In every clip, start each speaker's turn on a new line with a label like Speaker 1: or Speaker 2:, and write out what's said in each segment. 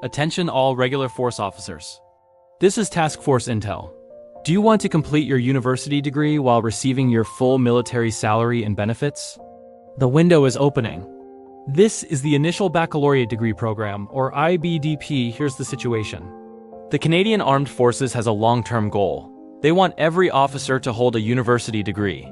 Speaker 1: Attention all regular force officers. This is Task Force Intel. Do you want to complete your university degree while receiving your full military salary and benefits? The window is opening. This is the Initial Baccalaureate Degree Programme, or IBDP. Here's the situation. The Canadian Armed Forces has a long-term goal. They want every officer to hold a university degree.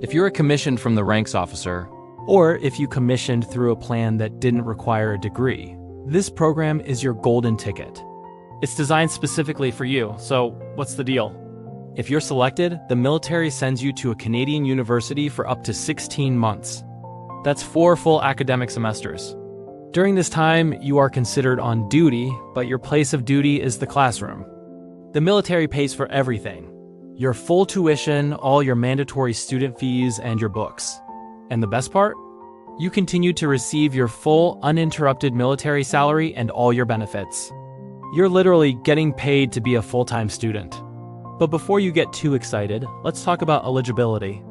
Speaker 1: If you're a commissioned from the ranks officer, or if you commissioned through a plan that didn't require a degree, this program is your golden ticket. It's designed specifically for you, so what's the deal? If you're selected, the military sends you to a Canadian university for up to 16 months. That's 4 full academic semesters. During this time, you are considered on duty, but your place of duty is the classroom. The military pays for everything. Your full tuition, all your mandatory student fees, and your books. And the best part? You continue to receive your full, uninterrupted military salary and all your benefits. You're literally getting paid to be a full-time student. But before you get too excited, let's talk about eligibility.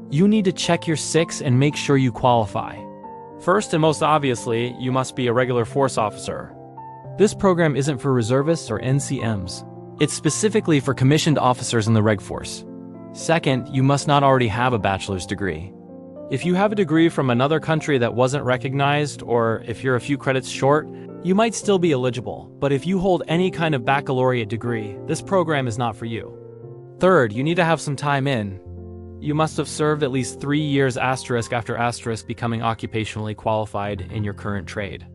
Speaker 1: You need to check your SICs and make sure you qualify. First and most obviously, you must be a regular force officer. This program isn't for reservists or NCMs. It's specifically for commissioned officers in the Reg Force. Second, you must not already have a bachelor's degree. If you have a degree from another country that wasn't recognized, or if you're a few credits short, you might still be eligible, but if you hold any kind of baccalaureate degree, this program is not for you. Third, you need to have some time in. You must have served at least 3 years after becoming occupationally qualified in your current trade.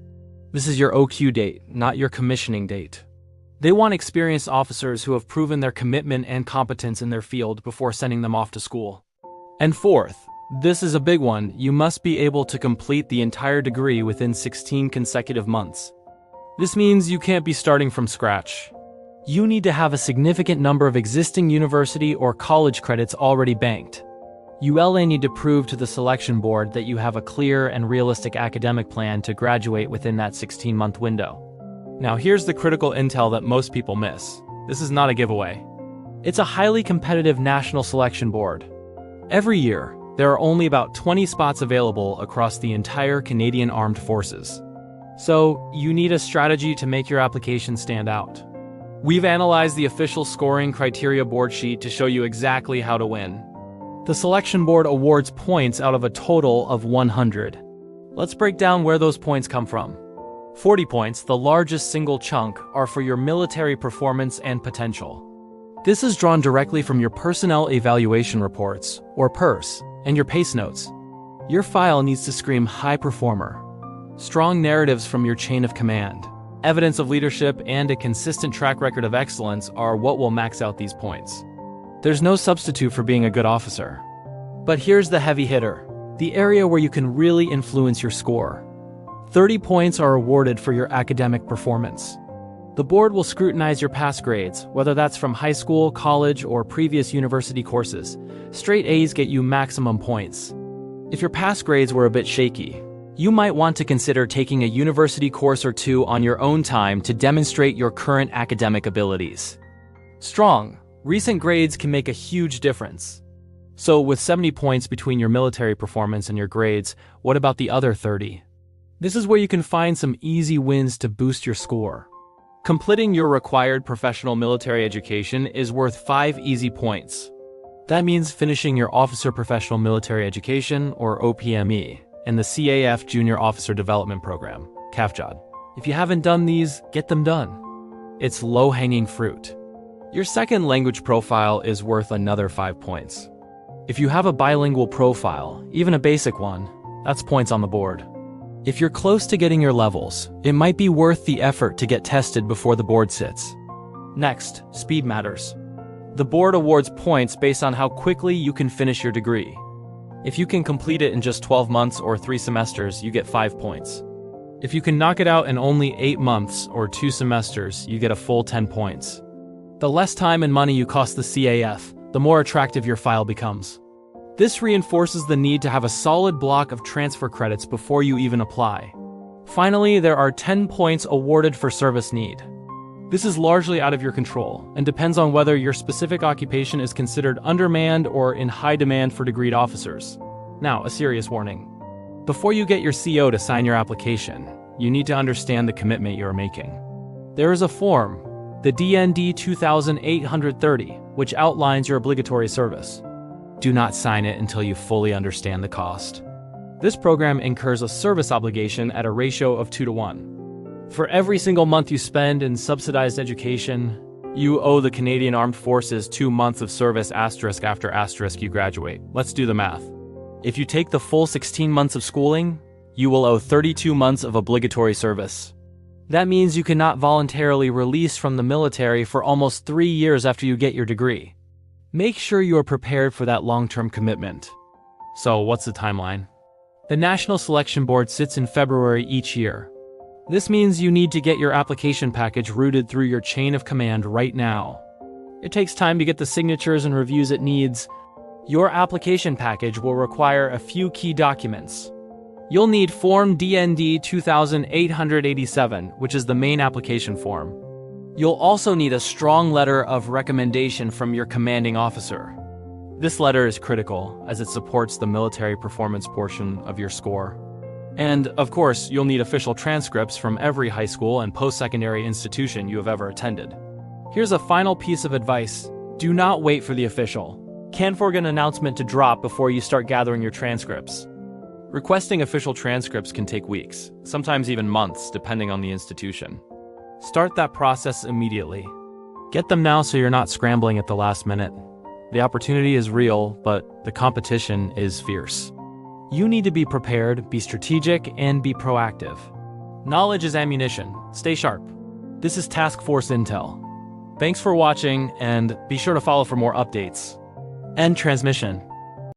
Speaker 1: This is your OQ date, not your commissioning date. They want experienced officers who have proven their commitment and competence in their field before sending them off to school. And fourth, this is a big one, you must be able to complete the entire degree within 16 consecutive months. This means you can't be starting from scratch. You need to have a significant number of existing university or college credits already banked. ULA need to prove to the selection board that you have a clear and realistic academic plan to graduate within that 16-month window. Now here's the critical intel that most people miss. This is not a giveaway. It's a highly competitive national selection board. Every year, there are only about 20 spots available across the entire Canadian Armed Forces. So, you need a strategy to make your application stand out. We've analyzed the official scoring criteria board sheet to show you exactly how to win. The selection board awards points out of a total of 100. Let's break down where those points come from. 40 points, the largest single chunk, are for your military performance and potential. This is drawn directly from your Personnel Evaluation Reports, or PERS, and your PACE notes. Your file needs to scream high performer. Strong narratives from your chain of command, evidence of leadership, and a consistent track record of excellence are what will max out these points. There's no substitute for being a good officer. But here's the heavy hitter, the area where you can really influence your score. 30 points are awarded for your academic performance. The board will scrutinize your past grades, whether that's from high school, college, or previous university courses. Straight A's get you maximum points. If your past grades were a bit shaky, you might want to consider taking a university course or two on your own time to demonstrate your current academic abilities. Strong, recent grades can make a huge difference. So with 70 points between your military performance and your grades, what about the other 30? This is where you can find some easy wins to boost your score. Completing your required professional military education is worth 5 easy points. That means finishing your Officer Professional Military Education, or OPME, and the CAF Junior Officer Development Program, CAFJOD. If you haven't done these, get them done. It's low-hanging fruit. Your second language profile is worth another 5 points. If you have a bilingual profile, even a basic one, that's points on the board. If you're close to getting your levels, it might be worth the effort to get tested before the board sits. Next, speed matters. The board awards points based on how quickly you can finish your degree. If you can complete it in just 12 months or 3 semesters, you get 5 points. If you can knock it out in only 8 months or 2 semesters, you get a full 10 points. The less time and money you cost the CAF, the more attractive your file becomes. This reinforces the need to have a solid block of transfer credits before you even apply. Finally, there are 10 points awarded for service need. This is largely out of your control and depends on whether your specific occupation is considered undermanned or in high demand for degreed officers. Now, a serious warning. Before you get your CO to sign your application, you need to understand the commitment you are making. There is a form, the DND 2830, which outlines your obligatory service. Do not sign it until you fully understand the cost. This program incurs a service obligation at a ratio of 2-to-1. For every single month you spend in subsidized education, you owe the Canadian Armed Forces 2 months of service asterisk after asterisk you graduate. Let's do the math. If you take the full 16 months of schooling, you will owe 32 months of obligatory service. That means you cannot voluntarily release from the military for almost 3 years after you get your degree. Make sure you are prepared for that long-term commitment. So, what's the timeline? The National Selection Board sits in February each year. This means you need to get your application package routed through your chain of command right now. It takes time to get the signatures and reviews it needs. Your application package will require a few key documents. You'll need Form DND 2887, which is the main application form. You'll also need a strong letter of recommendation from your commanding officer. This letter is critical, as it supports the military performance portion of your score. And, of course, you'll need official transcripts from every high school and post-secondary institution you have ever attended. Here's a final piece of advice. Do not wait for the official CANFORGEN announcement to drop before you start gathering your transcripts. Requesting official transcripts can take weeks, sometimes even months, depending on the institution. Start that process immediately. Get them now so you're not scrambling at the last minute. The opportunity is real, but the competition is fierce. You need to be prepared, be strategic, and be proactive. Knowledge is ammunition. Stay sharp. This is Task Force Intel. Thanks for watching, and be sure to follow for more updates. End transmission.